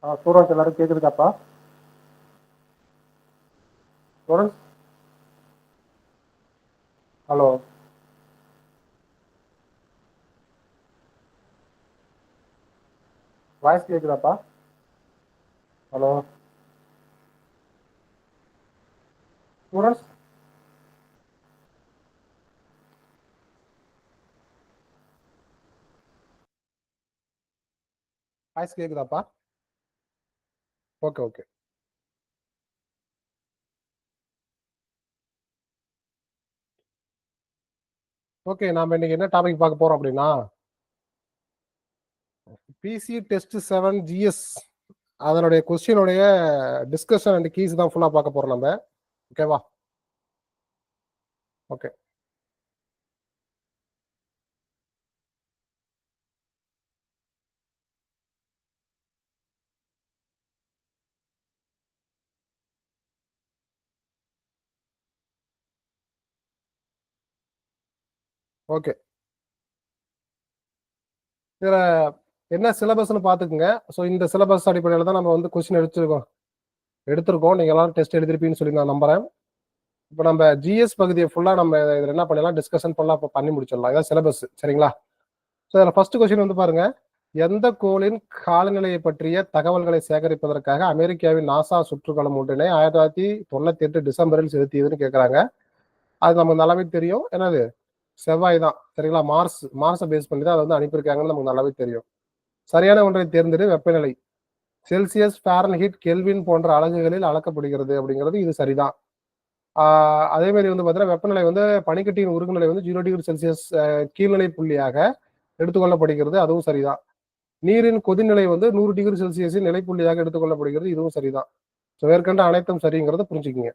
Students எல்லாரும் கேக்குதுக்காப்பா? Students, hello, voice கேக்குதாப்பா? ஹலோ ஸ்டூடெண்ட்ஸ், வாய்ஸ் கேக்குதாப்பா? Okay okay. ஓகே, நாம இன்னைக்கு என்ன டாபிக் பார்க்க போறோம் அப்படின்னா, பிசி டெஸ்ட் 7 ஜிஎஸ் அதனுடைய கொஸ்டினுடைய டிஸ்கஷன் அண்ட் கீஸ் தான் ஃபுல்லா பார்க்க போறோம் நம்ம. ஓகேவா? ஓகே. ஓகே, இதுல என்ன சிலபஸ்னு பாத்துக்குங்க. ஸோ இந்த சிலபஸ் அடிப்படையில் தான் நம்ம வந்து கொஸ்டின் எடுத்திருக்கோம். நீங்க எல்லாரும் டெஸ்ட் எழுதிருப்பீங்கன்னு சொல்லி நான் நம்புறேன். இப்போ நம்ம ஜிஎஸ் பகுதியை ஃபுல்லா நம்ம இதில் என்ன பண்ணலாம், டிஸ்கஷன் ஃபுல்லா இப்போ பண்ணி முடிச்சிடலாம். இதான் சிலபஸ், சரிங்களா? ஸோ இதில் ஃபர்ஸ்ட் கொஸ்டின் வந்து பாருங்க, எந்த கோளின் காலநிலையை பற்றிய தகவல்களை சேகரிப்பதற்காக அமெரிக்காவின் நாசா சுற்றுக்கலம் ஒன்றினை 1998 டிசம்பரில் செலுத்தியதுன்னு கேட்குறாங்க. அது நமக்கு நல்லாவே தெரியும். என்னது? செவ்வாய் தான், சரிங்களா? மார்ஸை பேஸ் பண்ணி தான் அதை வந்து அனுப்பியிருக்காங்கன்னு நமக்கு நல்லாவே தெரியும். சரியான ஒன்றை தேர்ந்தெடு. வெப்பநிலை செல்சியஸ், ஃபாரன்ஹீட், கெல்வின் போன்ற அலகுகளில் அளக்கப்படுகிறது அப்படிங்கிறது இது சரிதான். அதே மாதிரி வந்து பார்த்தீங்கன்னா வெப்பநிலை வந்து பனிக்கட்டியின் உருகுநிலை வந்து 0 டிகிரி செல்சியஸ் கீழ்நிலை புள்ளியாக எடுத்துக்கொள்ளப்படுகிறது, அதுவும் சரிதான். நீரின் கொதிநிலை வந்து 100 டிகிரி செல்சியஸின் நிலைப்புள்ளியாக எடுத்துக்கொள்ளப்படுகிறது, இதுவும் சரிதான். ஸோ மேற்கண்ட அனைத்தும் சரிங்கிறத புரிஞ்சுக்கிங்க.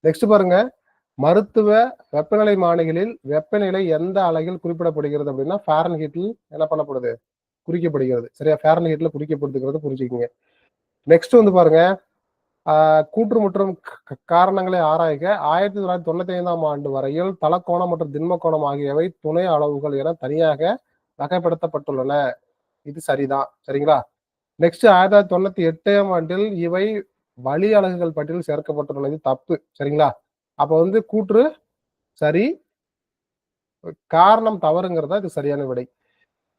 நெக்ஸ்ட் பாருங்க, மருத்துவ வெப்பநிலை மானிகளில் வெப்பநிலை எந்த அலகில் குறிப்பிடப்படுகிறது அப்படின்னா ஃபாரன்ஹீட்டில் என்ன பண்ணப்படுது, குறிக்கப்படுகிறது. சரியா? ஃபாரன்ஹீட்ல குறிக்கப்படுகிறது, புரிஞ்சுக்கிங்க. நெக்ஸ்ட் வந்து பாருங்க, கூற்று மற்றும் காரணங்களை ஆராய்க. 1995ஆம் ஆண்டு வரையில் தலக்கோணம் மற்றும் திண்மக்கோணம் ஆகியவை துணை அளவுகள் என தனியாக வகைப்படுத்தப்பட்டுள்ளன, இது சரிதான். சரிங்களா? நெக்ஸ்ட் 1998ஆம் ஆண்டில் இவை வழி அலகுகள் பட்டியலில் சேர்க்கப்பட்டுள்ளன, இது தப்பு. சரிங்களா? அப்ப வந்து கூற்று சரி, காரணம் தவறுங்கிறதா இது சரியான விடை.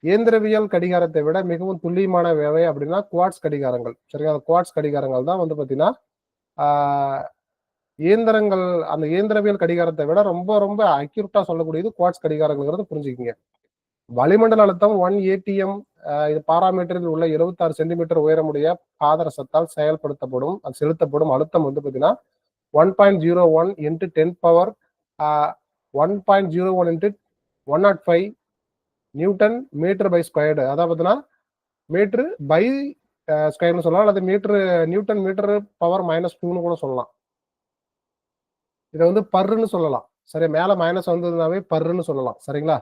இயந்திரவியல் கடிகாரத்தை விட மிகவும் துல்லியமான வேவை அப்படின்னா குவாட்ஸ் கடிகாரங்கள். சரிங்களா? குவாட்ஸ் கடிகாரங்கள் தான் வந்து பாத்தீங்கன்னா இயந்திரங்கள், அந்த இயந்திரவியல் கடிகாரத்தை விட ரொம்ப ரொம்ப அக்யூரேட்டா சொல்லக்கூடியது குவாட்ஸ் கடிகாரங்கிறது புரிஞ்சுக்கிங்க. வளிமண்டல அழுத்தம் 1 ஏடிஎம் இது பாராமீட்டரில் உள்ள 76 சென்டிமீட்டர் உயரமுடைய பாதரசத்தால் செயல்படுத்தப்படும் செலுத்தப்படும் அழுத்தம் வந்து பாத்தீங்கன்னா 1.01 into 10 power 1.01 into 105 newton meter by squared. அதாவது பார்த்தீங்கன்னா மீட்டர் பை ஸ்கொயர்னு சொல்லலாம், அல்லது நியூட்டன் மீட்டர் பவர் -2ன்னு கூட சொல்லலாம். இதை வந்து பர்ன்னு சொல்லலாம். சரி, மேல மைனஸ் வந்ததுனாவே பர்ன்னு சொல்லலாம். சரிங்களா?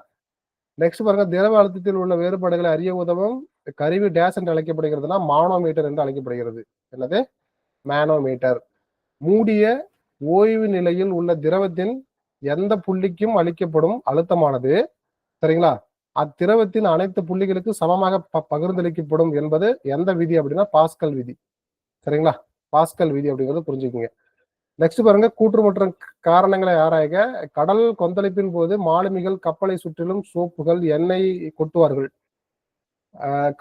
நெக்ஸ்ட் பாருங்க, திரவ அழுத்தத்தில் உள்ள வேறுபாடுகளை அறிய உதவும் கருவி டேஸ் என்று அழைக்கப்படுகிறதுனா மானோமீட்டர் என்று அழைக்கப்படுகிறது. என்னது? மேனோமீட்டர். மூடிய ஓய்வு நிலையில் உள்ள திரவத்தின் எந்த புள்ளிக்கும் அளிக்கப்படும் அழுத்தமானது, சரிங்களா, அத்திரவத்தின் அனைத்து புள்ளிகளுக்கு சமமாக பகிர்ந்தளிக்கப்படும் என்பது எந்த விதி அப்படின்னா பாஸ்கல் விதி. சரிங்களா? பாஸ்கல் விதி அப்படிங்கிறது புரிஞ்சுக்குங்க. நெக்ஸ்ட் பாருங்க, கூற்று மற்றும் காரணங்களை ஆராய்க. கடல் கொந்தளிப்பின் போது மாலுமிகள் கப்பலை சுற்றிலும் சோப்புகள் எண்ணெய் கொட்டுவார்கள்.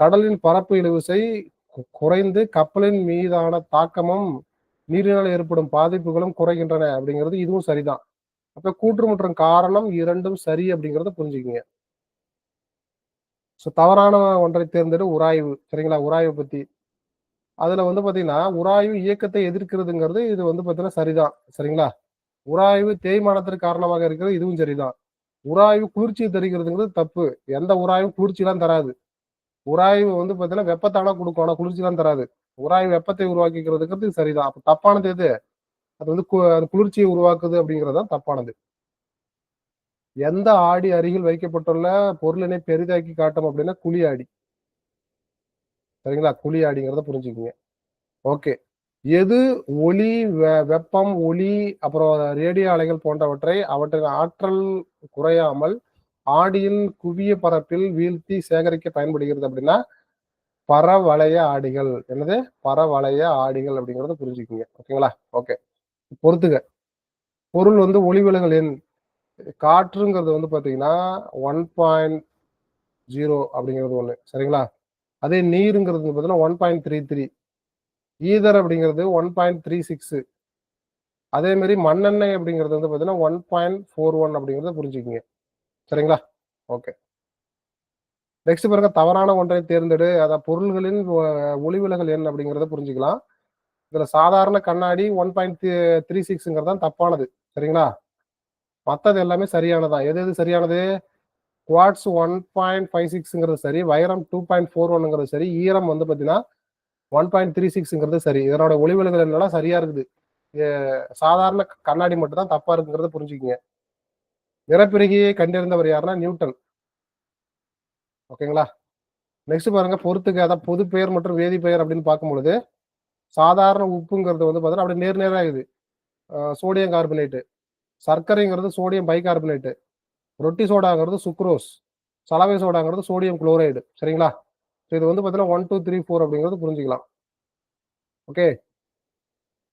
கடலின் பரப்பு இழுவிசை குறைந்து கப்பலின் மீதான தாக்கமும் நீரினால் ஏற்படும் பாதிப்புகளும் குறைகின்றன அப்படிங்கிறது இதுவும் சரிதான். அப்ப கூற்று மற்றும் காரணம் இரண்டும் சரி அப்படிங்கறத புரிஞ்சுக்கிங்க. ஸோ தவறான ஒன்றை தேர்ந்தெடு. உராய்வு. சரிங்களா? உராய்வு பத்தி அதுல வந்து பாத்தீங்கன்னா உராய்வு இயக்கத்தை எதிர்க்கிறதுங்கிறது இது வந்து பாத்தீங்கன்னா சரிதான். சரிங்களா? உராய்வு தேய்மானத்திற்கு காரணமாக இருக்கிறது, இதுவும் சரிதான். உராய்வு குளிர்ச்சியை தருகிறதுங்கிறது தப்பு. எந்த உராய்வும் குளிர்ச்சியெல்லாம் தராது. உராய்வு வந்து பாத்தீங்கன்னா வெப்பத்தானா கொடுக்கும், ஆனா குளிர்ச்சியெல்லாம் தராது. உராய்வு வெப்பத்தை உருவாக்கிக்கிறதுங்கிறது சரிதான். அப்ப தப்பானது எது? அது வந்து குளிர்ச்சியை உருவாக்குது அப்படிங்கிறதுதான் தப்பானது. எந்த ஆடி அருகில் வைக்கப்பட்டுள்ள பொருளினை பெரிதாக்கி காட்டும் அப்படின்னா குழி ஆடி. சரிங்களா? குழி ஆடிங்கிறத புரிஞ்சுக்குங்க. ஓகே. எது ஒளி, வெப்பம், ஒளி, அப்புறம் ரேடியோ அலைகள் போன்றவற்றை அவற்றின் ஆற்றல் குறையாமல் ஆடியின் குவிய பரப்பில் வீழ்த்தி சேகரிக்க பயன்படுகிறது அப்படின்னா பரவளைய ஆடிகள். என்னது? பரவளைய ஆடிகள் அப்படிங்கறத புரிஞ்சுக்குங்க. ஓகேங்களா? ஓகே. பொறுத்துக. பொருள் வந்து ஒளிவிலகல் எண். காற்றுங்கிறது வந்து பாத்தீங்கன்னா 1.0 அப்படிங்கிறது ஒண்ணு. சரிங்களா? அதே நீருங்கிறது பாத்தீங்கன்னா 1.33. ஈதர் அப்படிங்கிறது 1.36. அதே மாதிரி மண்ணெண்ணெய் அப்படிங்கிறது வந்து பாத்தீங்கன்னா 1.41 அப்படிங்கறத புரிஞ்சுக்குங்க. சரிங்களா? ஓகே. நெக்ஸ்ட் பாருங்க, தவறான ஒன்றை தேர்ந்தெடு. அதான் பொருள்களின் ஒளிவிலகல் எண் அப்படிங்கறத புரிஞ்சுக்கலாம். இதுல சாதாரண கண்ணாடி 1.36 தான் தப்பானது. சரிங்களா? மத்தது எல்லாமே சரியானதான். எது எது சரியானது? குவாட்ஸ் 1.56 சரி, வைரம் 2.41 சரி, ஈரம் வந்து பாத்தீங்கன்னா 1.36 சரி. இதனோட ஒளிவிலகல் எண்ணெல்லாம் சரியா இருக்குது. சாதாரண கண்ணாடி மட்டும் தான் தப்பா இருக்குங்கிறத புரிஞ்சுக்கங்க. நிறப்பிரிகையை கண்டறிந்தவர் யாருன்னா நியூட்டன். ஓகேங்களா? நெக்ஸ்ட் பாருங்க, பொறுத்துக்க. அதான் பொது பெயர் மற்றும் வேதி பெயர் அப்படின்னு பார்க்கும்பொழுது, சாதாரண உப்புங்கிறது வந்து பாத்தீங்கன்னா அப்படியே நேர் நேரா இருக்குது. Sodium carbonate. சர்க்கரைங்கிறது சோடியம் பைகார்பனேட்டு. ரொட்டி சோடாங்கிறது சுக்ரோஸ். சலவை சோடாங்கிறது சோடியம் குளோரைடு. சரிங்களா? இது வந்து பாத்தீங்கன்னா 1, 2, 3, 4 அப்படிங்கிறது புரிஞ்சுக்கலாம். ஓகே.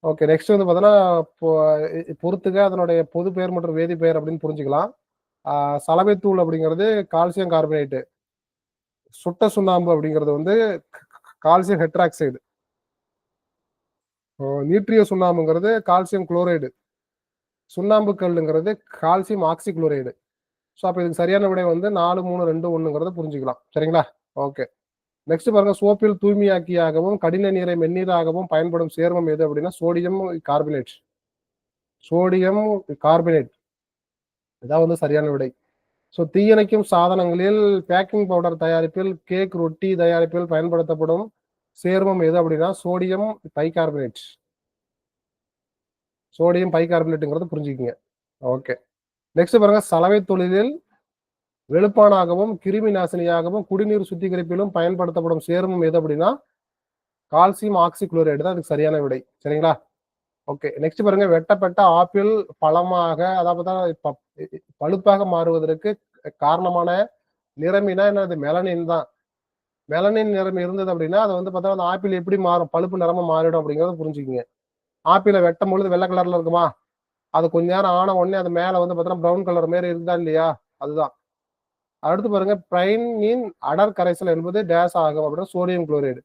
ஓகே. நெக்ஸ்ட் வந்து பாத்தீங்கன்னா பொறுத்துக்க அதனுடைய பொது பெயர் மற்றும் வேதி பெயர் அப்படின்னு புரிஞ்சுக்கலாம். சலவைத்தூள் அப்படிங்கிறது கால்சியம் கார்பனேட்டு. சுட்ட சுண்ணாம்பு அப்படிங்கிறது வந்து கால்சியம் ஹெட்ராக்சைடு. நியூட்ரியோ சுண்ணாம்புங்கிறது கால்சியம் குளோரைடு. சுண்ணாம்பு கல்லுங்கிறது கால்சியம் ஆக்சி குளோரைடு. ஸோ அப்போ இதுக்கு சரியான விடை வந்து 4, 3, 2, 1 புரிஞ்சுக்கலாம். சரிங்களா? ஓகே. நெக்ஸ்ட் பாருங்க, சோப்பில் தூய்மையாக்கியாகவும் கடின நீரை மென்னீராகவும் பயன்படும் சேர்மம் எது அப்படின்னா சோடியம் கார்பனேட். சோடியம் கார்பனேட் இதான் வந்து சரியான விடை. ஸோ தீயணைக்கும் சாதனங்களில் பேக்கிங் பவுடர் தயாரிப்பில், கேக், ரொட்டி தயாரிப்பில் பயன்படுத்தப்படும் சேர்மம் எது அப்படின்னா சோடியம் பைகார்பனேட். சோடியம் பைகார்பனேட்டுங்கிறது புரிஞ்சுக்கங்க. ஓகே. நெக்ஸ்ட் பாருங்க, சலவை தொழிலில் வெளுப்பானாகவும் கிருமி நாசினியாகவும் குடிநீர் சுத்திகரிப்பிலும் பயன்படுத்தப்படும் சேர்மம் எது அப்படின்னா கால்சியம் ஆக்சி குளோரைடு தான் அதுக்கு சரியான விடை. சரிங்களா? ஓகே. நெக்ஸ்ட் பாருங்க, வெட்டப்பட்ட ஆப்பிள் பழமாக, அதாவது பழுப்பாக மாறுவதற்கு காரணமான நிறமினா என்னது? மெலனின் தான். மெலனின் நிறம் இருந்தது அப்படின்னா அது வந்து பார்த்தா அந்த ஆப்பிள் எப்படி மாறும்? பழுப்பு நிறமா மாறிடும் அப்படிங்கறத புரிஞ்சுக்கங்க. ஆப்பிளை வெட்டும் பொழுது வெள்ளை கலர்ல இருக்குமா? அது கொஞ்ச நேரம் ஆன உடனே அது மேல வந்து பார்த்தா பிரவுன் கலர் மாதிரி இருக்குதா இல்லையா? அதுதான். அடுத்து பாருங்க, பிரைனின் அடர் கரைசல் என்பது டேஸ் ஆகும் அப்படின்னா சோடியம் குளோரைடு.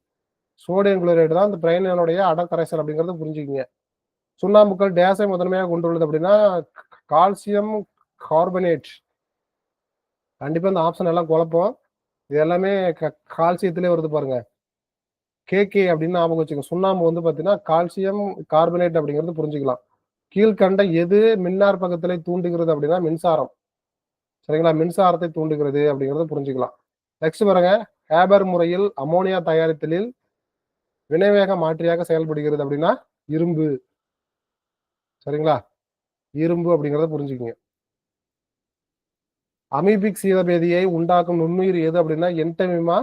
சோடியம் குளோரைடு தான் இந்த பிரைனுடைய அடர் கரைசல் அப்படிங்கறத புரிஞ்சுக்கங்க. சுண்ணாம்புக்கள் டேஸை முதன்மையாக கொண்டுள்ளது அப்படின்னா கால்சியம் கார்பனேட். கண்டிப்பா இந்த ஆப்ஷன் எல்லாம் குழப்பம். இது எல்லாமே கால்சியத்திலே வருது பாருங்க. கேகே அப்படின்னு ஞாபகம் வச்சுக்கோங்க. சுண்ணாம்பு வந்து பாத்தீங்கன்னா கால்சியம் கார்பனேட் அப்படிங்கிறது புரிஞ்சுக்கலாம். கீழ்கண்ட எது மின்னார் பக்கத்திலே தூண்டுகிறது அப்படின்னா மின்சாரம். சரிங்களா? மின்சாரத்தை தூண்டுகிறது அப்படிங்கறத புரிஞ்சுக்கலாம். நெக்ஸ்ட் பாருங்க, ஹேபர் முறையில் அமோனியா தயாரித்தலில் வினைவேக மாற்றியாக செயல்படுகிறது அப்படின்னா இரும்பு. சரிங்களா? இரும்பு அப்படிங்கறத புரிஞ்சுக்கங்க. அமீபிக் சீதபேதியை உண்டாக்கும் நுண்ணுயிர் எது அப்படின்னா என்டமிமா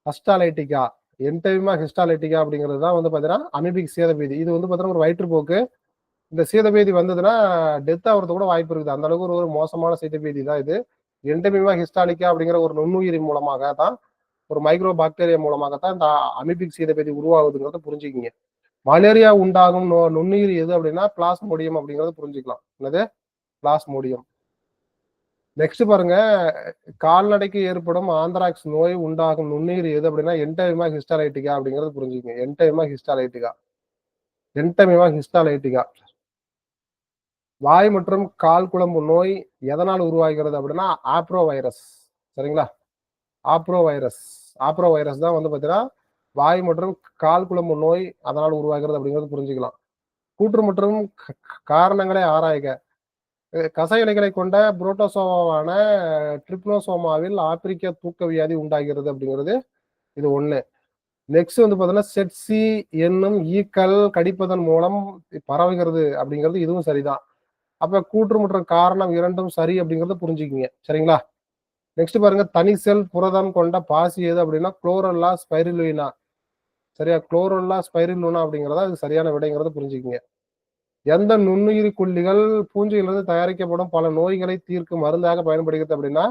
ஹிஸ்டாலைட்டிகா. என்டமிமா ஹிஸ்டாலைட்டிகா அப்படிங்கிறது தான் வந்து பாத்தீங்கன்னா அமீபிக் சீதபேதி. இது வந்து பாத்தீங்கன்னா ஒரு வயிற்றுப்போக்கு. இந்த சீதபேதி வந்ததுன்னா டெத் ஆகிறது கூட வாய்ப்பு இருக்குது. அந்த அளவுக்கு ஒரு மோசமான சீதபேதி தான் இது. என்டமிமா ஹிஸ்டாலிக்கா அப்படிங்கிற ஒரு நுண்ணுயிரி மூலமாக தான், ஒரு மைக்ரோ பாக்டீரியா மூலமாக தான் இந்த அமீபிக் சீதபேதி உருவாகுதுங்கிறத புரிஞ்சுக்கிங்க. மலேரியா உண்டாகும் நுண்ணுயிரி எது அப்படின்னா பிளாஸ்மோடியம் அப்படிங்கறத புரிஞ்சுக்கலாம். என்னது? பிளாஸ்மோடியம். நெக்ஸ்ட் பாருங்க, கால்நடைக்கு ஏற்படும் ஆந்த்ராக்ஸ் நோய் உண்டாகும் நுண்ணுயிர் எது அப்படின்னா என்டமிமா ஹிஸ்டாலைட்டிகா அப்படிங்கறது புரிஞ்சுக்கங்க. என்டமிமா ஹிஸ்டாலைட்டிகா. என்டமிமா ஹிஸ்டாலைட்டிகா. வாய் மற்றும் கால் குழம்பு நோய் எதனால் உருவாகிறது அப்படின்னா ஆப்ரோ வைரஸ். சரிங்களா? ஆப்ரோ வைரஸ். ஆப்ரோ வைரஸ் தான் வந்து பாத்தீங்கன்னா வாய் மற்றும் கால் குழம்பு நோய் அதனால் உருவாகிறது அப்படிங்கிறது புரிஞ்சுக்கலாம். கூற்று மற்றும் காரணங்களை ஆராய்க. கச இலைகளை கொண்ட புரோட்டோசோவான ட்ரிப்னோசோமாவில் ஆப்பிரிக்க தூக்க வியாதி உண்டாகிறது அப்படிங்கிறது இது ஒண்ணு. நெக்ஸ்ட் வந்து பாத்தீங்கன்னா செட்சி என்னும் ஈக்கள் கடிப்பதன் மூலம் பரவுகிறது அப்படிங்கிறது இதுவும் சரிதான். அப்ப கூற்று மற்றும் காரணம் இரண்டும் சரி அப்படிங்கறத புரிஞ்சுக்கிங்க. சரிங்களா? நெக்ஸ்ட் பாருங்க, தனி செல் புரதம் கொண்ட பாசி எது அப்படின்னா குளோரல்லா ஸ்பைருலினா. சரியா? குளோரல்லா ஸ்பைருலினா அப்படிங்கறதா இது சரியான விடைங்கிறத புரிஞ்சுக்கிங்க. எந்த நுண்ணுயிரி கொல்லிகள் பூஞ்சையிலிருந்து தயாரிக்கப்படும் பல நோய்களை தீர்க்கும் மருந்தாக பயன்படுகிறது அப்படின்னா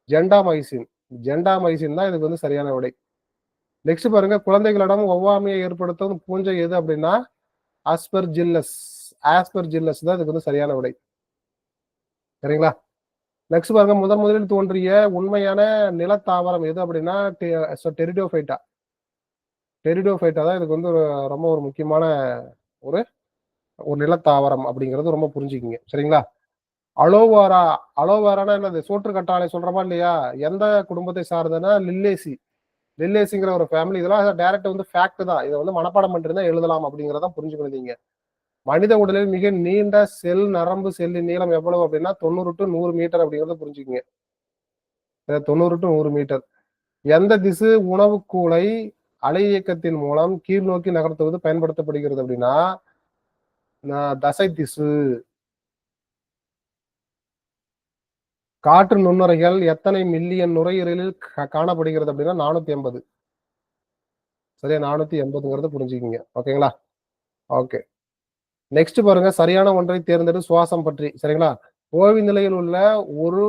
ஜெண்டாமைசின். ஜெண்டாமைசின் தான் இதுக்கு வந்து சரியான விடை. நெக்ஸ்ட் பாருங்க, குழந்தைகளிடம் ஒவ்வாமையை ஏற்படுத்தும் பூஞ்சை எது அப்படின்னா ஆஸ்பெர்ஜில்லஸ். ஆஸ்பெர்ஜில்லஸ் தான் இதுக்கு வந்து சரியான விடை. சரிங்களா? நெக்ஸ்ட் பாருங்க, முதலில் தோன்றிய உண்மையான நிலத்தாவரம் எது அப்படின்னா டெரிடோஃபைட்டா. டெரிடோஃபைட்டா தான் இதுக்கு வந்து ரொம்ப ஒரு முக்கியமான ஒரு நிலத்தாவரம் அப்படிங்கிறது ரொம்ப புரிஞ்சுக்கிங்க. சரிங்களா? அலோவேரா. அலோவேரானா என்னது? சோற்று கற்றாழை சொல்றோமா இல்லையா? எந்த குடும்பத்தை சார்ந்ததுன்னா லில்லேசி. லில்லேசிங்கிற ஒரு ஃபேமிலி. இதெல்லாம் டைரக்ட் வந்து ஃபேக்ட் தான். இதை வந்து மனப்பாடம் பண்ணிருந்தா எழுதலாம் அப்படிங்கிறத புரிஞ்சுக்கணும். மனித உடலில் மிக நீண்ட செல் நரம்பு செல்லின் நீளம் எவ்வளவு அப்படின்னா 90 to 100 மீட்டர் அப்படிங்கிறத புரிஞ்சுக்கங்க. 90 to 100 மீட்டர். எந்த திசு உணவுக்கூளை அலை இயக்கத்தின் மூலம் கீழ் நோக்கி நகர்த்துவது பயன்படுத்தப்படுகிறது அப்படின்னா தசை திசு. காற்று நுண்ணுரைகள் எத்தனை மில்லியன் நுரையீரலில் காணப்படுகிறது அப்படின்னா 480. சரியா? 480ங்கிறது புரிஞ்சுக்கிங்க. ஓகேங்களா? ஓகே. நெக்ஸ்ட் பாருங்க, சரியான ஒன்றை தேர்ந்தெடு சுவாசம் பற்றி. சரிங்களா? ஓய்வு நிலையில் உள்ள ஒரு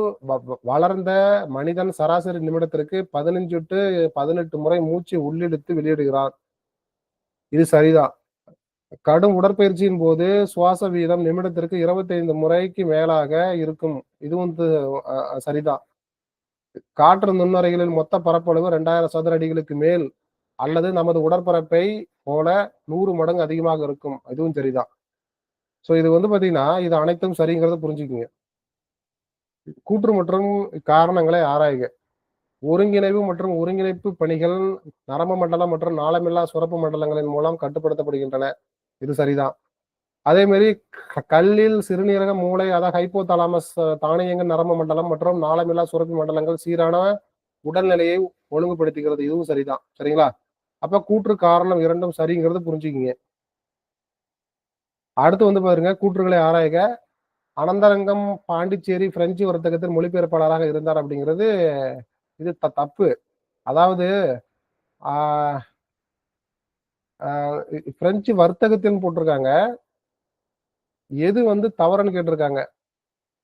வளர்ந்த மனிதன் சராசரி நிமிடத்திற்கு 15 to 18 முறை மூச்சு உள்ளிழுத்து வெளியிடுகிறான். இது சரிதான். கடும் உடற்பயிற்சியின் போது சுவாச வீதம் நிமிடத்திற்கு 25 முறைக்கு மேலாக இருக்கும். இது வந்து சரிதான். காற்று நுண்ணுரைகளின் மொத்த பரப்பளவு 2000 சதுர அடிகளுக்கு மேல் அல்லது நமது உடற்பரப்பை போல 100 மடங்கு அதிகமாக இருக்கும். இதுவும் சரிதான். சோ இது வந்து பாத்தீங்கன்னா இது அனைத்தும் சரிங்கிறத புரிஞ்சுக்குங்க. கூற்று மற்றும் காரணங்களை ஆராய்க. ஒருங்கிணைவு மற்றும் ஒருங்கிணைப்பு பணிகள் நரம்பு மண்டலம் மற்றும் நாளமில்லா சுரப்பு மண்டலங்களின் மூலம் கட்டுப்படுத்தப்படுகின்றன. இது சரிதான். அதே மாதிரி கல்லில் சிறுநீரக மூளை அதாவது ஹைப்போதாலமஸ் தானியங்க நரம்பு மண்டலம் மற்றும் நாளமில்லா சுரப்பி மண்டலங்கள் சீரான உடல்நிலையை ஒழுங்குபடுத்துகிறது. இதுவும் சரிதான். சரிங்களா? அப்ப கூற்று காரணம் இரண்டும் சரிங்கிறது புரிஞ்சுக்கிங்க. அடுத்து வந்து பாருங்க, கூற்றுகளை ஆராய்க. அனந்தரங்கம் பாண்டிச்சேரி பிரெஞ்சு வர்த்தகத்தில் மொழிபெயர்ப்பாளராக இருந்தார் அப்படிங்கிறது இது தப்பு. அதாவது பிரெஞ்சு வர்த்தகத்தில் போட்டிருக்காங்க. எது வந்து தவறுன்னு கேட்டிருக்காங்க.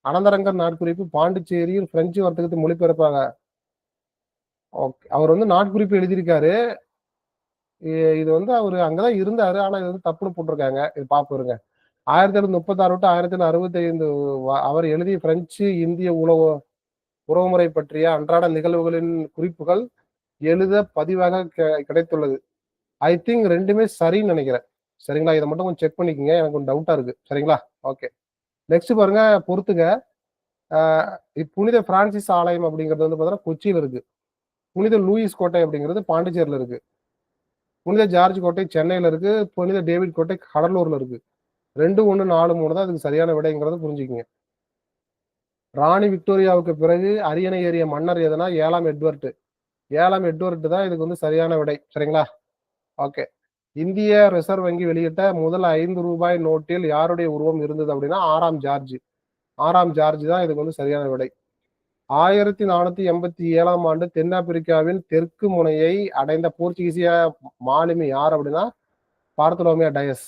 அனந்தரங்கர் நாட்குறிப்பு பாண்டிச்சேரியில் பிரெஞ்சு வர்த்தகத்தில் மொழிபெயர்ப்பாங்க. அவர் வந்து நாட்குறிப்பு எழுதியிருக்காரு. இது வந்து அவரு அங்கதான் இருந்தாரு. ஆனா இது வந்து தப்புன்னு போட்டிருக்காங்க. இது பாப்போருங்க. 1736 to 1765 அவர் எழுதிய பிரெஞ்சு இந்திய உறவுமுறை பற்றிய அன்றாட நிகழ்வுகளின் குறிப்புகள் எழுத பதிவாக கிடைத்துள்ளது. ஐ திங்க் ரெண்டுமே சரின்னு நினைக்கிறேன். சரிங்களா? இதை மட்டும் கொஞ்சம் செக் பண்ணிக்கோங்க. எனக்கு கொஞ்சம் டவுட்டா இருக்கு. சரிங்களா? ஓகே. நெக்ஸ்ட் பாருங்க, பொறுத்துங்க. புனித பிரான்சிஸ் ஆலயம் அப்படிங்கிறது வந்து பாத்தீங்கன்னா கொச்சியில் இருக்கு. புனித லூயிஸ் கோட்டை அப்படிங்கிறது பாண்டிச்சேரியில இருக்கு. புனித ஜார்ஜ் கோட்டை சென்னையில இருக்கு. புனித டேவிட் கோட்டை கடலூர்ல இருக்கு. 2, 1, 4, 3 தான் அதுக்கு சரியான விடைங்கிறத புரிஞ்சுக்கங்க. ராணி விக்டோரியாவுக்கு பிறகு அரியணை ஏறிய மன்னர் எதுனா 7ஆம் எட்வர்ட். 7ஆம் எட்வர்ட் தான் இதுக்கு வந்து சரியான விடை. சரிங்களா? ஓகே. இந்திய ரிசர்வ் வங்கி வெளியிட்ட முதல் 5 ரூபாய் நோட்டில் யாருடைய உருவம் இருந்தது அப்படின்னா 6ஆம் ஜார்ஜ். 6ஆம் ஜார்ஜ் தான் இதுக்கு வந்து சரியான விடை. 1487ஆம் ஆண்டு தென்னாப்பிரிக்காவின் தெற்கு முனையை அடைந்த போர்ச்சுகீசிய மாலுமி யார் அப்படின்னா பார்த்தலோமியோ டயஸ்.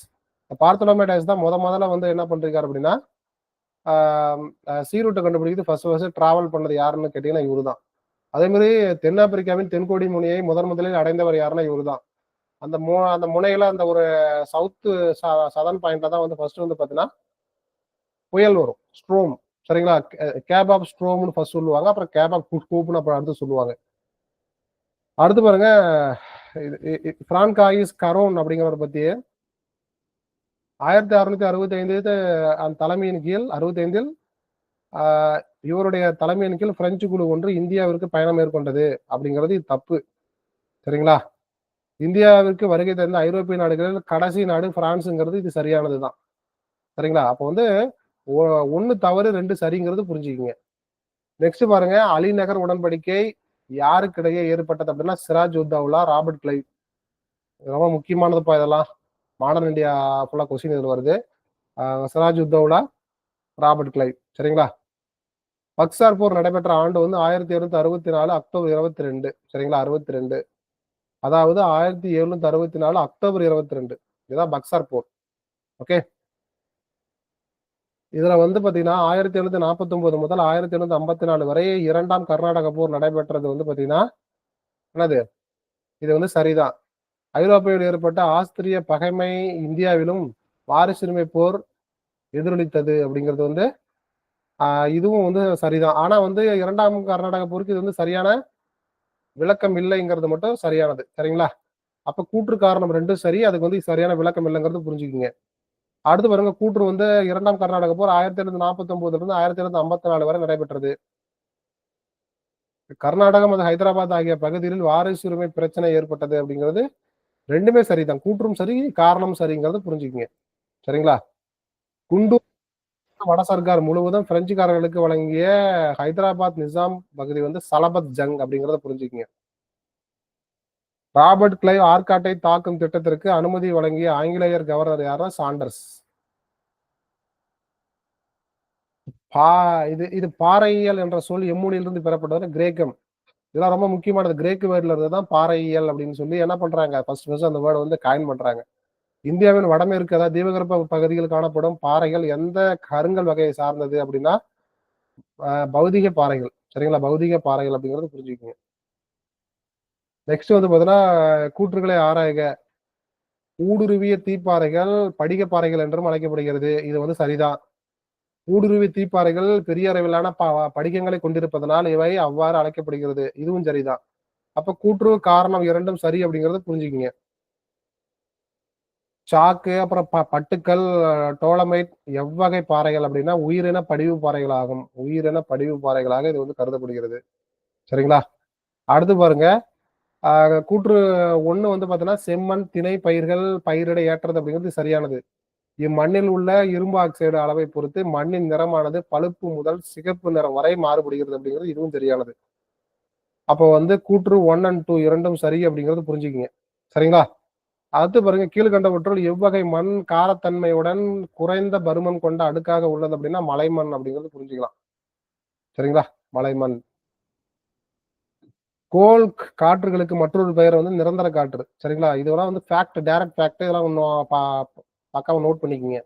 பார்த்தலோமியோ டயஸ் தான் முதல்ல வந்து என்ன பண்றாரு அப்படின்னா சீரூட்டை கண்டுபிடிக்கிறது ஃபர்ஸ்ட் டிராவல் பண்ணது யாருன்னு கேட்டீங்கன்னா இவரு தான். அதே மாதிரி தென்னாப்பிரிக்காவின் தென்கோடி முனையை முதலில் அடைந்தவர் யாருன்னா இவரு தான். அந்த முனையில அந்த ஒரு சவுத் சதர்ன் பாயிண்ட்ல தான் வந்து ஃபர்ஸ்ட் வந்து பாத்தீங்கன்னா புயல் வரும். ஸ்ட்ரோம். சரிங்களா? கேப் ஆஃப் ஸ்ட்ரோம்னு ஃபர்ஸ்ட் சொல்லுவாங்க. அப்புறம் கேப் ஆஃப் கூப்னு அப்புறம் அடுத்து சொல்லுவாங்க. அடுத்து பாருங்க, பிரான்காயிஸ் கரோன் அப்படிங்கிறவரை பத்தி 1665 அந்த தலைமையின் கீழ் 65ல் இவருடைய தலைமையின் கீழ் பிரெஞ்சு குழு ஒன்று இந்தியாவிற்கு பயணம் மேற்கொண்டது அப்படிங்கிறது தப்பு. சரிங்களா? இந்தியாவிற்கு வருகை தந்த ஐரோப்பிய நாடுகளில் கடைசி நாடு பிரான்ஸுங்கிறது இது சரியானதுதான். சரிங்களா? அப்போ வந்து 1 தவறு 2 சரிங்கிறது புரிஞ்சுக்கிங்க. நெக்ஸ்ட் பாருங்க, அலிநகர் உடன்படிக்கை யாருக்கிடையே ஏற்பட்டது அப்படின்னா சிராஜ் உத்தவுலா, ராபர்ட் கிளைவ். ரொம்ப முக்கியமானதுப்பா இதெல்லாம். மாடர்ன் இந்தியா ஃபுல்லா கொஸ்டின் இதுல வருது. Siraj Uddaulah, Robert Clive. சரிங்களா? பக்சார் போர் நடைபெற்ற ஆண்டு வந்து 1764 அக்டோபர் 22. சரிங்களா? 62. அதாவது 1764 அக்டோபர் 22. இதுதான் பக்சார் போர். ஓகே. இதுல வந்து பாத்தீங்கன்னா 1749 முதல் 1754 வரை 2ஆம் கர்நாடக போர் நடைபெற்றது வந்து பாத்தீங்கன்னா என்னது, இது வந்து சரிதான். ஐரோப்பாவில் ஏற்பட்ட ஆஸ்திரிய பகைமை இந்தியாவிலும் வாரிசுரிமை போர் எதிரொலித்தது அப்படிங்கிறது வந்து இதுவும் வந்து சரிதான். ஆனா வந்து 2ஆம் கர்நாடக போருக்கு இது வந்து சரியான விளக்கம் இல்லைங்கிறது மட்டும் சரியானது. சரிங்களா? அப்ப கூற்று காரணம் 2ம் சரி. அதுக்கு வந்து சரியான விளக்கம் இல்லைங்கிறது புரிஞ்சுக்குங்க. அடுத்து பாருங்க, கூற்று வந்து 2ஆம் கர்நாடக போர் 1749 இருந்து 1754 வரை நடைபெற்றது. கர்நாடகம் மற்றும் ஹைதராபாத் ஆகிய பகுதிகளில் வாரிசுரிமை பிரச்சனை ஏற்பட்டது அப்படிங்கிறது 2மே சரிதான். கூற்றும் சரி, காரணம் சரிங்கிறது புரிஞ்சுக்குங்க. சரிங்களா? குண்டூர் வட சர்க்கார் முழுவதும் பிரெஞ்சுக்காரர்களுக்கு வழங்கிய ஹைதராபாத் நிசாம் பகுதி வந்து சலபத் ஜங் அப்படிங்கிறத புரிஞ்சுக்குங்க. ராபர்ட் கிளைவ் ஆர்காட்டை தாக்கும் திட்டத்திற்கு அனுமதி வழங்கிய ஆங்கிலேயர் கவர்னர் யாரா? சாண்டர்ஸ். இது பாறையியல் என்ற சொல் எம்மொழியிலிருந்து பெறப்பட்டது, கிரேக்கம். இதெல்லாம் ரொம்ப முக்கியமானது. கிரேக்கு வேர்ட்ல இருந்து தான் பாறையியல் அப்படின்னு சொல்லி என்ன பண்றாங்க, ஃபர்ஸ்ட் அந்த வேர்டை வந்து காயின் பண்றாங்க. இந்தியாவின் வடமேற்கு அதாவது தீபகற்ப பகுதியில் காணப்படும் பாறைகள் எந்த கருங்கல் வகையை சார்ந்தது அப்படின்னா பௌதிக பாறைகள். சரிங்களா? பௌதிக பாறைகள் அப்படிங்கிறது புரிஞ்சுக்கோங்க. நெக்ஸ்ட் வந்து பாத்தீங்கன்னா கூற்றுகளை ஆராய்க. ஊடுருவிய தீப்பாறைகள் படிக பாறைகள் என்றும் அழைக்கப்படுகிறது. இது வந்து சரிதான். ஊடுருவிய தீப்பாறைகள் பெரிய அளவிலான படிகங்களை கொண்டிருப்பதனால் இவை அவ்வாறு அழைக்கப்படுகிறது. இதுவும் சரிதான். அப்ப கூற்று காரணம் 2ம் சரி அப்படிங்கறத புரிஞ்சுக்கீங்க. சாக்கு அப்புறம் பட்டுக்கல் டோலமைட் எவ்வகை பாறைகள் அப்படின்னா உயிரின படிவு பாறைகள் ஆகும். உயிரின படிவு பாறைகளாக இது வந்து கருதப்படுகிறது. சரிங்களா? அடுத்து பாருங்க, கூற்று 1 வந்து பாத்தீங்கன்னா செம்மண் திணை பயிர்கள் பயிரிட ஏற்றது அப்படிங்கிறது சரியானது. இம்மண்ணில் உள்ள இரும்பு ஆக்சைடு அளவை பொறுத்து மண்ணின் நிறமானது பழுப்பு முதல் சிகப்பு நிறம் வரை மாறுபடுகிறது அப்படிங்கிறது இதுவும் சரியானது. அப்போ வந்து கூற்று 1 and 2 2ம் சரி அப்படிங்கிறது புரிஞ்சுக்கிங்க. சரிங்களா? அடுத்து பாருங்க, கீழ்கண்டவற்றுள் எவ்வகை மண் காரத்தன்மையுடன் குறைந்த பருமன் கொண்ட அடுக்காக உள்ளது அப்படின்னா மலைமண் அப்படிங்கிறது புரிஞ்சுக்கலாம். சரிங்களா? மலைமண். கோள் காற்றுகளுக்கு மற்றொரு பெயர் வந்து நிரந்தர காற்று. சரிங்களா? இதெல்லாம் வந்து ஃபேக்ட், டைரக்ட் ஃபேக்ட். இதெல்லாம் இன்னும் பக்காவா நோட் பண்ணிக்கங்க.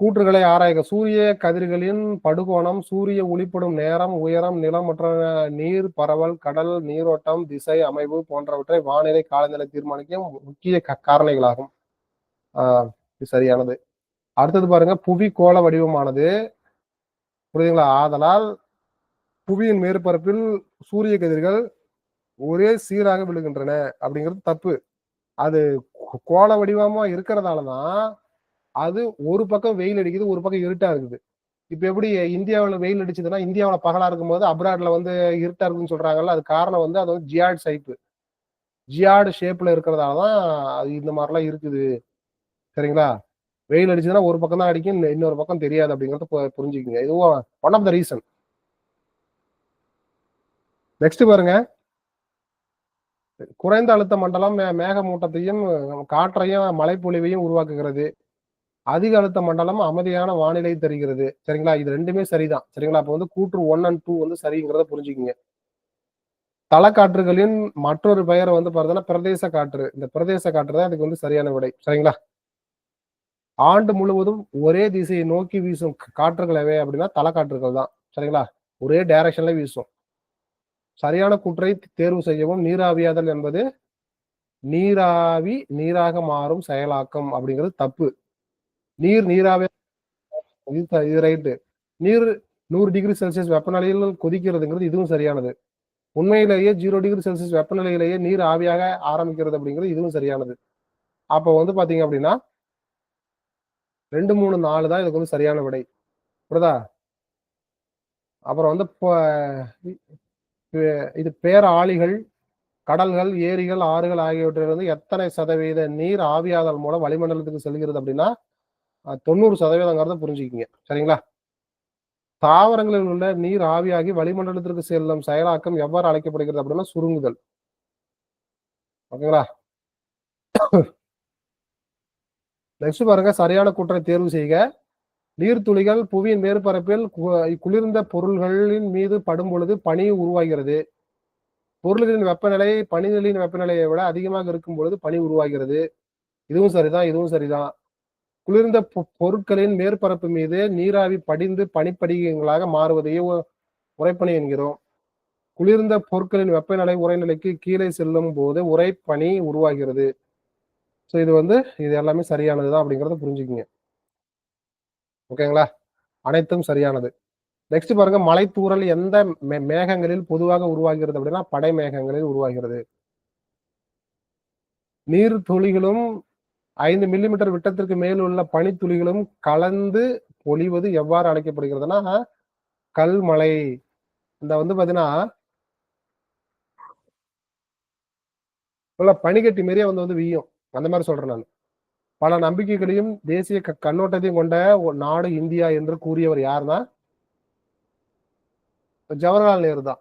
கூற்றுகளை ஆராய்க. சூரிய கதிர்களின் படுகோணம், சூரிய ஒளிப்படும் நேரம், உயரம், நிலம் மற்றும் நீர் பரவல், கடல் நீரோட்டம், திசை அமைவு போன்றவற்றை வானிலை காலநிலை தீர்மானிக்கும் முக்கிய காரணிகளாகும். இது சரியானது. அடுத்தது பாருங்க, புவி கோள வடிவமானது புரியுதுங்களா? ஆதலால் புவியின் மேற்பரப்பில் சூரிய கதிர்கள் ஒரே சீராக விழுகின்றன அப்படிங்கிறது தப்பு. அது கோள வடிவமா இருக்கிறதாலதான் அது ஒரு பக்கம் வெயில் அடிக்குது, ஒரு பக்கம் இருட்டா இருக்குது. இப்ப எப்படி இந்தியாவில் வெயில் அடிச்சதுன்னா இந்தியாவில் பகலா இருக்கும்போது அப்ராட்ல வந்து இருட்டா இருக்குன்னு சொல்றாங்கல்ல, அது காரணம் வந்து அது வந்து ஜியாட் ஷேப், ஜியாடு ஷேப்ல இருக்கிறதாலதான் அது இந்த மாதிரிலாம் இருக்குது. சரிங்களா? வெயில் அடிச்சதுன்னா ஒரு பக்கம் தான் அடிக்கும், இன்னொரு பக்கம் தெரியாது அப்படிங்கறத புரிஞ்சுக்கங்க. இதுவும் one of the reason. Next பாருங்க, குறைந்த அழுத்த மண்டலம் மேகமூட்டத்தையும் காற்றையும் மழைப்பொழிவையும் உருவாக்குகிறது. அதிக அழுத்த மண்டலம் அமைதியான வானிலை தருகிறது. சரிங்களா? இது 2மே சரிதான். சரிங்களா? அப்ப வந்து கூற்று 1 and 2 வந்து சரிங்கிறத புரிஞ்சுக்கங்க. தலக்காற்றுகளின் மற்றொரு பெயர் வந்து பார்த்தீங்கன்னா பிரதேச காற்று. இந்த பிரதேச காற்று தான் இதுக்கு வந்து சரியான விடை. சரிங்களா? ஆண்டு முழுவதும் ஒரே திசையை நோக்கி வீசும் காற்றுகள் எவை அப்படின்னா தலக்காற்றுகள் தான். சரிங்களா? ஒரே டைரக்ஷன்ல வீசும். சரியான கூற்றை தேர்வு செய்யவும். நீராவியாதல் என்பது நீராவி நீராக மாறும் செயலாக்கம் அப்படிங்கிறது தப்பு. நீர் நீராவி இது ரைட்டு. நீர் 100 டிகிரி செல்சியஸ் வெப்பநிலையில் கொதிக்கிறதுங்கிறது இதுவும் சரியானது. உண்மையிலேயே 0 டிகிரி செல்சியஸ் வெப்பநிலையிலேயே நீர் ஆவியாக ஆரம்பிக்கிறது அப்படிங்கிறது இதுவும் சரியானது. அப்போ வந்து பாத்தீங்க அப்படின்னா 2, 3, 4 தான் இதுக்கு வந்து சரியான விடை. புரியுதா? அப்புறம் வந்து இது பேராளிகள், கடல்கள், ஏரிகள், ஆறுகள் ஆகியவற்றிலிருந்து எத்தனை சதவீத நீர் ஆவியாதல் மூலம் வளிமண்டலத்துக்கு செல்கிறது அப்படின்னா 90% புரிஞ்சுக்கிங்க. சரிங்களா? தாவரங்களில் உள்ள நீர் ஆவியாகி வளிமண்டலத்திற்கு செல்லும் செயலாக்கம் எவ்வாறு அழைக்கப்படுகிறது அப்படின்னா சுருங்குதல். ஓகேங்களா? நெக்ஸ்ட் பாருங்க, சரியான கூற்றை தேர்வு செய்க. நீர்த்துளிகள் புவியின் மேற்பரப்பில் குளிர்ந்த பொருள்களின் மீது படும் பொழுது பனி உருவாகிறது. பொருள்களின் வெப்பநிலை பனிநிலையின் வெப்பநிலையை விட அதிகமாக இருக்கும் பொழுது பனி உருவாகிறது. இதுவும் சரிதான், இதுவும் சரிதான். குளிர்ந்த பொருட்களின் மேற்பரப்பு மீது நீராவி படிந்து பனிப்படிகங்களாக மாறுவதையே உறைப்பனி என்கிறோம். குளிர்ந்த பொருட்களின் வெப்பநிலை உறைநிலைக்கு கீழே செல்லும் போது உறைப்பனி உருவாகிறது. ஸோ இது எல்லாமே சரியானதுதான் அப்படிங்கிறத புரிஞ்சுக்குங்க. ஓகேங்களா? அனைத்தும் சரியானது. நெக்ஸ்ட் பாருங்க, மலைத்தூறல் எந்த மேகங்களில் பொதுவாக உருவாகிறது அப்படின்னா படை மேகங்களில் உருவாகிறது. நீர் துளிகளும் 5 மில்லிமீட்டர் விட்டத்திற்கு மேல் உள்ள பனித்துளிகளும் கலந்து பொழிவது எவ்வாறு அழைக்கப்படுகிறதுனா கல்மழை. இந்த பாத்தீங்கன்னா பனிக்கட்டி மாரியே வீயும். அந்த மாதிரி சொல்றேன் நான். பல நம்பிக்கைகளையும் தேசிய கண்ணோட்டத்தையும் கொண்ட நாடு இந்தியா என்று கூறியவர் யாருன்னா ஜவஹர்லால் நேரு தான்.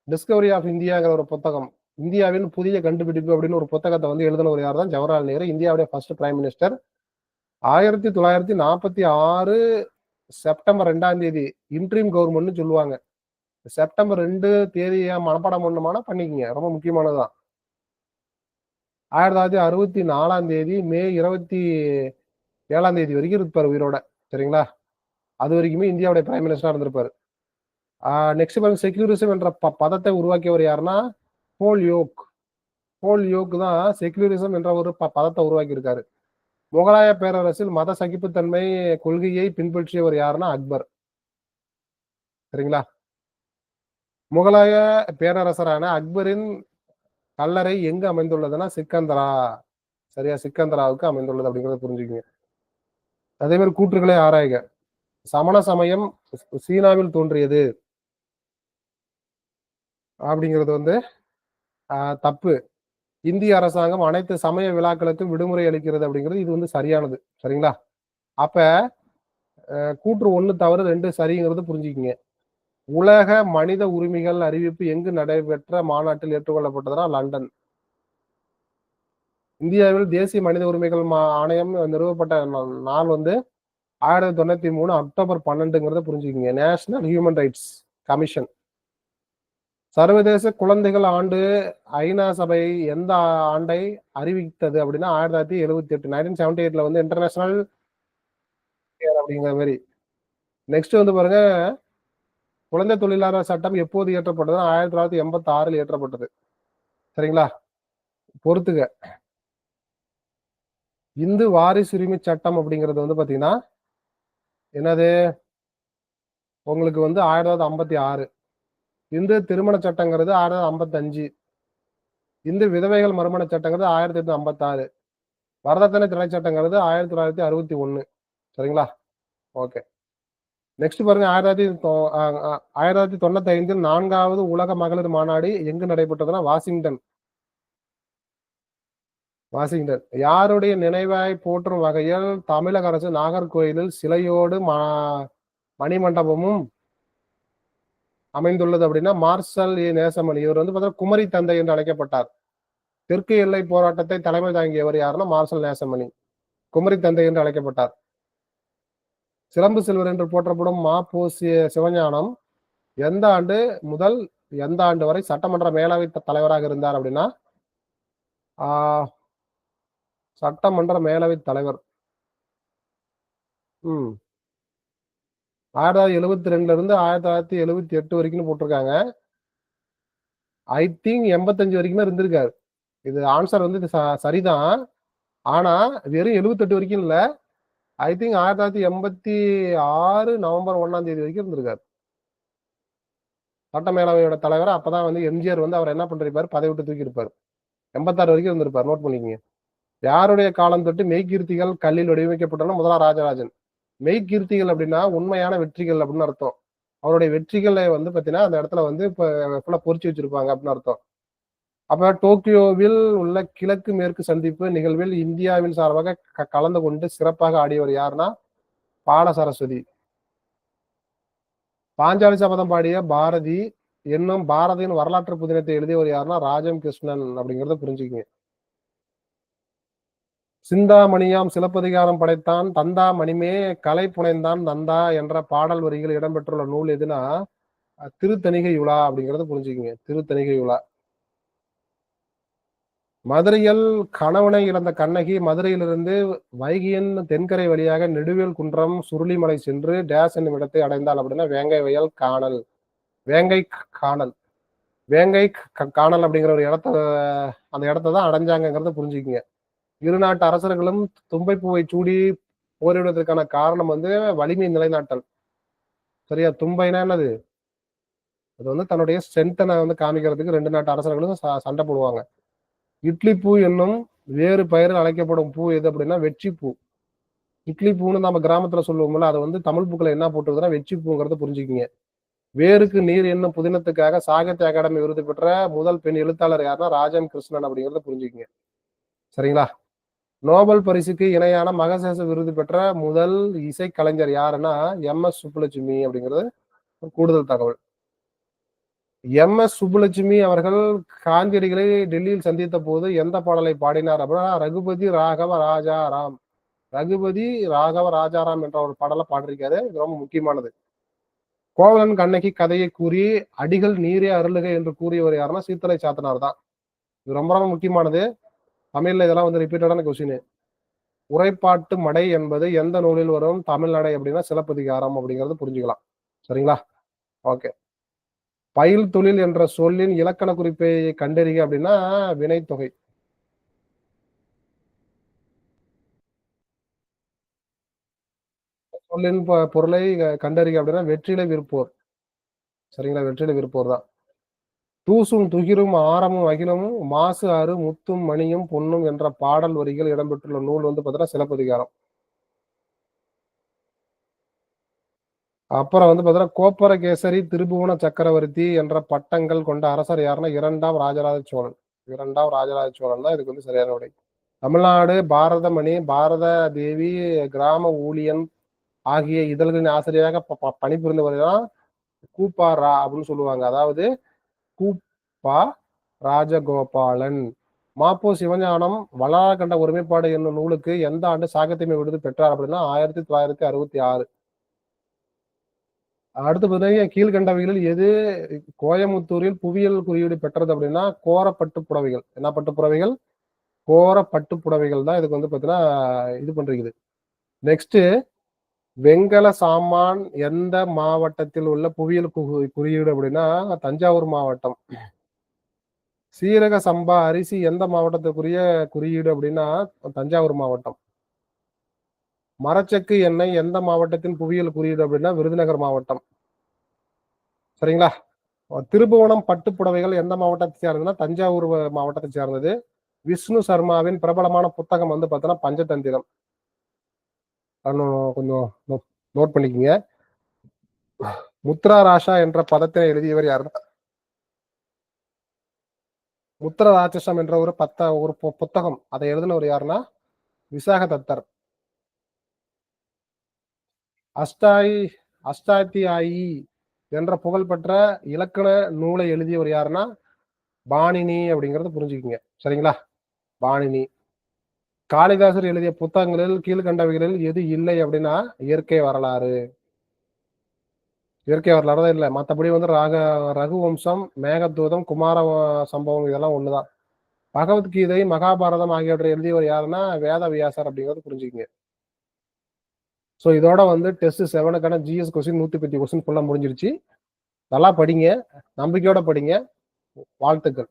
டிஸ்கவரி ஆஃப் இந்தியாங்கிற ஒரு புத்தகம், இந்தியாவின் புதிய கண்டுபிடிப்பு அப்படின்னு ஒரு புத்தகத்தை எழுதினவர் யார் தான்? ஜவஹர்லால் நேரு, இந்தியாவுடைய ஃபர்ஸ்ட் பிரைம் மினிஸ்டர். 1946 செப்டம்பர் 2ஆம் தேதி இன்ட்ரீம் கவர்மெண்ட்னு சொல்லுவாங்க. செப்டம்பர் 2 தேதியை மனப்பாடம் பண்ணணுமானா பண்ணிக்கங்க, ரொம்ப முக்கியமானதுதான். 1964ஆம் தேதி மே 27ஆம் தேதி வரைக்கும் இருப்பார் உயிரோட. சரிங்களா? அது வரைக்குமே இந்தியாவுடைய பிரைம் மினிஸ்டரா இருந்திருப்பாரு. நெக்ஸ்ட் பாருங்க, செக்யூரிசம் என்ற பதத்தை உருவாக்கியவர் யாருன்னா போல் யோக். போல் யோக் தான் செக்யூரிசம் என்ற ஒரு பதத்தை உருவாக்கி இருக்காரு. முகலாய பேரரசில் மத சகிப்புத்தன்மை கொள்கையை பின்பற்றியவர் யாருன்னா அக்பர். சரிங்களா? முகலாய பேரரசரான அக்பரின் கல்லறை எங்கு அமைந்துள்ளதுன்னா சிக்கந்தரா. சரியா? சிக்கந்தராவுக்கு அமைந்துள்ளது அப்படிங்கறத புரிஞ்சுக்கங்க. அதே மாதிரி கூற்றுகளை ஆராய்க. சமண சமயம் சீனாவில் தோன்றியது அப்படிங்கிறது தப்பு. இந்திய அரசாங்கம் அனைத்து சமய விழாக்களுக்கும் விடுமுறை அளிக்கிறது அப்படிங்கிறது இது சரியானது. சரிங்களா? அப்ப கூற்று 1 தவறு 2 சரிங்கிறது புரிஞ்சுக்கிங்க. உலக மனித உரிமைகள் அறிவிப்பு எங்கு நடைபெற்ற மாநாட்டில் ஏற்றுக்கொள்ளப்பட்டதுன்னா லண்டன். இந்தியாவில் தேசிய மனித உரிமைகள் ஆணையம் நிறுவப்பட்ட நாள் 1993 அக்டோபர் 12ங்கிறத புரிஞ்சுக்கிங்க. National Human Rights Commission. சர்வதேச குழந்தைகள் ஆண்டு ஐநா சபை எந்த ஆண்டை அறிவித்தது அப்படின்னா 1978. 1978ல இன்டர்நேஷனல் அப்படிங்கிற மாதிரி. நெக்ஸ்ட் பாருங்க, குழந்தை தொழிலாளர் சட்டம் எப்போது இயற்றப்பட்டது? 1986 இயற்றப்பட்டது. சரிங்களா? பொறுத்துக. இந்து வாரிசுரிமை சட்டம் அப்படிங்கிறது பாத்தீங்கன்னா என்னது உங்களுக்கு 1956. இந்து திருமண சட்டங்கிறது 1955. இந்து விதவைகள் மறுமண சட்டங்கிறது 1856. வரதட்சணை தடை சட்டங்கிறது 1961. சரிங்களா? ஓகே. நெக்ஸ்ட் பாருங்க, 1995 4வது உலக மகளிர் மாநாடு எங்கு நடைபெற்றதுன்னா வாஷிங்டன். யாருடைய நினைவாய் போற்றும் வகையில் தமிழக அரசு நாகர்கோயிலில் சிலையோடு மணிமண்டபமும் அமைந்துள்ளது அப்படின்னா மார்ஷல் ஏ நேசமணி. இவர் பார்த்தீங்கன்னா குமரி தந்தை என்று அழைக்கப்பட்டார். தெற்கு எல்லை போராட்டத்தை தலைமை தாங்கியவர் யாருன்னா மார்ஷல் நேசமணி. குமரி தந்தை என்று அழைக்கப்பட்டார். சிலம்பு செல்வர் என்று போற்றப்படும் சிவஞானம் எந்த ஆண்டு முதல் எந்த ஆண்டு வரை சட்டமன்ற மேலவை தலைவராக இருந்தார் அப்படின்னா சட்டமன்ற மேலவை தலைவர் 1972 இருந்து 1978 வரைக்கும் போட்டிருக்காங்க. ஐ திங்க் 85 வரைக்குமே இருந்திருக்காரு. இது ஆன்சர் சரிதான். ஆனா வெறும் 78 வரைக்கும் இல்ல, ஐ திங்க் 1986 நவம்பர் 1ஆம் தேதி வரைக்கும் இருந்திருக்காரு சட்ட மேலவையோட தலைவர். அப்பதான் எம்ஜிஆர் அவர் என்ன பண்ணிருப்பாரு, பதவி விட்டு தூக்கி இருப்பாரு. 86 வரைக்கும் இருந்திருப்பாரு. நோட் பண்ணிக்கங்க. யாருடைய காலம் தொட்டு மெய்கீர்த்திகள் கல்லில் வடிவமைக்கப்பட்டன? முதலாம் ராஜராஜன். மெய்கீர்த்திகள் அப்படின்னா உண்மையான வெற்றிகள் அப்படின்னு அர்த்தம். அவருடைய வெற்றிகளை பாத்தீங்கன்னா அந்த இடத்துல இப்ப பொறிச்சு வச்சிருப்பாங்க அப்படின்னு அர்த்தம். அப்ப டோக்கியோவில் உள்ள கிழக்கு மேற்கு சந்திப்பு நிகழ்வில் இந்தியாவின் சார்பாக கலந்து கொண்டு சிறப்பாக ஆடியவர் யாருன்னா பால சரஸ்வதி. பாஞ்சாலி சபதம் பாடிய பாரதி என்னும் பாரதியின் வரலாற்று புதினத்தை எழுதியவர் யாருன்னா ராஜம் கிருஷ்ணன் அப்படிங்கிறத புரிஞ்சுக்கங்க. சிந்தாமணியாம் சிலப்பதிகாரம் படைத்தான் தந்தா மணிமே கலை புனைந்தான் நந்தா என்ற பாடல் வரிகள் இடம்பெற்றுள்ள நூல் எதுனா திருத்தணிகை உலா அப்படிங்கிறத புரிஞ்சுக்கங்க. திருத்தணிகை உலா. மதுரையில் கணவனை இழந்த கண்ணகி மதுரையிலிருந்து வைகையின் தென்கரை வழியாக நெடுவேல் குன்றம் சுருளிமலை சென்று டேஸ் என்னும் இடத்தை அடைந்தாள் அப்படின்னா வேங்கை வயல் காணல். வேங்கை காணல். வேங்கை காணல் அப்படிங்கிற ஒரு இடத்த அந்த இடத்த தான் அடைஞ்சாங்கிறத புரிஞ்சுக்குங்க. இரு நாட்டு அரசர்களும் தும்பை பூவை சூடி போரிடுவதற்கான காரணம் வந்து வலிமை நிலைநாட்டல். சரியா? தும்பைனா என்னது? அது வந்து தன்னுடைய ஸ்ட்ரென்த்தனை வந்து காமிக்கிறதுக்கு ரெண்டு நாட்டு அரசர்களும் சண்டை போடுவாங்க. இட்லி பூ என்னும் வேறு பெயரில் அழைக்கப்படும் பூ எது அப்படின்னா வெற்றி பூ. இட்லி பூன்னு நம்ம கிராமத்துல சொல்லுவோம்ல, அதை வந்து தமிழ் பூக்களை என்ன போட்டுருக்குன்னா வெற்றி பூங்கிறத புரிஞ்சுக்கிங்க. வேருக்கு நீர் என்னும் புதினத்துக்காக சாகித்ய அகாடமி விருது பெற்ற முதல் பெண் எழுத்தாளர் யாருன்னா ராஜம் கிருஷ்ணன் அப்படிங்கிறத புரிஞ்சுக்கிங்க. சரிங்களா? நோபல் பரிசுக்கு இணையான மகசேச விருது பெற்ற முதல் இசைக்கலைஞர் யாருன்னா MS சுப்புலட்சுமி அப்படிங்கிறது கூடுதல் தகவல். MS சுப்புலட்சுமி அவர்கள் காந்தியடிகளை டெல்லியில் சந்தித்த போது எந்த பாடலை பாடினார் அப்படின்னா ரகுபதி ராகவ ராஜாராம். ரகுபதி ராகவ ராஜாராம் என்ற ஒரு பாடலை பாடிருக்காரு. இது ரொம்ப முக்கியமானது. கோவலன் கண்ணகி கதையை கூறி அடிகள் நீரே அருளுக என்று கூறியவர் யாருன்னா சீத்தலை சாத்தனார் தான். இது ரொம்ப ரொம்ப முக்கியமானது. தமிழ்ல இதெல்லாம் வந்து ரிப்பீட்டடான கொஸ்டின். உரைப்பாட்டு மடை என்பது எந்த நூலில் வரும் தமிழ்நடை அப்படின்னா சிலப்பதிகாரம் அப்படிங்கிறது புரிஞ்சுக்கலாம். சரிங்களா? ஓகே. பயில் தொழில் என்ற சொல்லின் இலக்கண குறிப்பை கண்டறிக அப்படின்னா வினைத்தொகை. சொல்லின் பொருளை கண்டறிக அப்படின்னா வெற்றிலை விற்போர். சரிங்களா? வெற்றிலை விற்போர் தான். தூசும் துகிரும் ஆரமும் அகிலமும் மாசு ஆறு முத்தும் மணியும் பொன்னும் என்ற பாடல் வரிகள் இடம்பெற்றுள்ள நூல் வந்து பார்த்தீங்கன்னா சிலப்பதிகாரம். அப்புறம் வந்து பார்த்தீங்கன்னா கோப்பரகேசரி திருபுவன சக்கரவர்த்தி என்ற பட்டங்கள் கொண்ட அரசர் யாருன்னா இரண்டாம் ராஜராஜ சோழன். இரண்டாம் ராஜராஜ சோழன் தான் இதுக்கு வந்து சரியான விடை. தமிழ்நாடு பாரதமணி, பாரத தேவி, கிராம ஊழியன் ஆகிய இதழ்களின் ஆசிரியராக பணிபுரிந்தவர் தான் கூப்பா ரா அப்படின்னு சொல்லுவாங்க. அதாவது கூப்பா ராஜகோபாலன். மாப்போ சிவஞானம் வளார கண்ட ஒருமைப்பாடு என்னும் நூலுக்கு எந்த ஆண்டு சாகித்ய விருது பெற்றார் அப்படின்னா 1966. அடுத்து பார்த்தீங்கன்னா கீழ்கண்டவைகளில் எது கோயமுத்தூரில் புவியியல் குறியீடு பெற்றது அப்படின்னா கோரப்பட்டு புடவைகள். என்ன பட்டு புடவைகள்? கோரப்பட்டு புடவைகள் தான் இதுக்கு வந்து பார்த்தீங்கன்னா இது பண்றது. நெக்ஸ்ட் வெங்கல சாமான் எந்த மாவட்டத்தில் உள்ள புவியியல் குறியீடு அப்படின்னா தஞ்சாவூர் மாவட்டம். சீரக சம்பா அரிசி எந்த மாவட்டத்துக்குரிய குறியீடு அப்படின்னா தஞ்சாவூர் மாவட்டம். மரச்செக்கு எண்ணெய் எந்த மாவட்டத்தின் புவியியல் குறியீடு அப்படின்னா விருதுநகர் மாவட்டம். சரிங்களா? திருபுவனம் பட்டு புடவைகள் எந்த மாவட்டத்தை சேர்ந்ததுன்னா தஞ்சாவூர் மாவட்டத்தை சேர்ந்தது. விஷ்ணு சர்மாவின் பிரபலமான புத்தகம் வந்து பார்த்தீங்கன்னா பஞ்சதந்திரம். கொஞ்சம் நோட் பண்ணிக்கங்க. முத்ரா ராஷா என்ற பதத்தினை எழுதியவர் யாரு? முத்திர ராட்சசம் என்ற ஒரு புத்தகம் அதை எழுதினவர் யாருன்னா விசாக தத்தர். அஷ்டாத்தியாயி என்ற புகழ்பெற்ற இலக்கண நூலை எழுதியவர் யாருன்னா பாணினி அப்படிங்கறத புரிஞ்சுக்கிங்க. சரிங்களா? பாணினி. காளிதாசர் எழுதிய புத்தகங்களில் கீழ்கண்டவைகளில் எது இல்லை அப்படின்னா இயற்கை வரலாறு. இயற்கை வரலாறு தான் இல்லை. மற்றபடி வந்து ரகுவம்சம், மேகதூதம், குமார சம்பவம் இதெல்லாம் ஒண்ணுதான். பகவத்கீதை, மகாபாரதம் ஆகியவற்றை எழுதியவர் யாருன்னா வேதவியாசர் அப்படிங்கிறது புரிஞ்சுக்கிங்க. ஸோ இதோட வந்து டெஸ்ட் 7க்கான GS கொஸ்டின் 110 கொஸ்டின் ஃபுல்லா முடிஞ்சிருச்சு. நல்லா படிங்க, நம்பிக்கையோட படிங்க. வாழ்த்துக்கள்.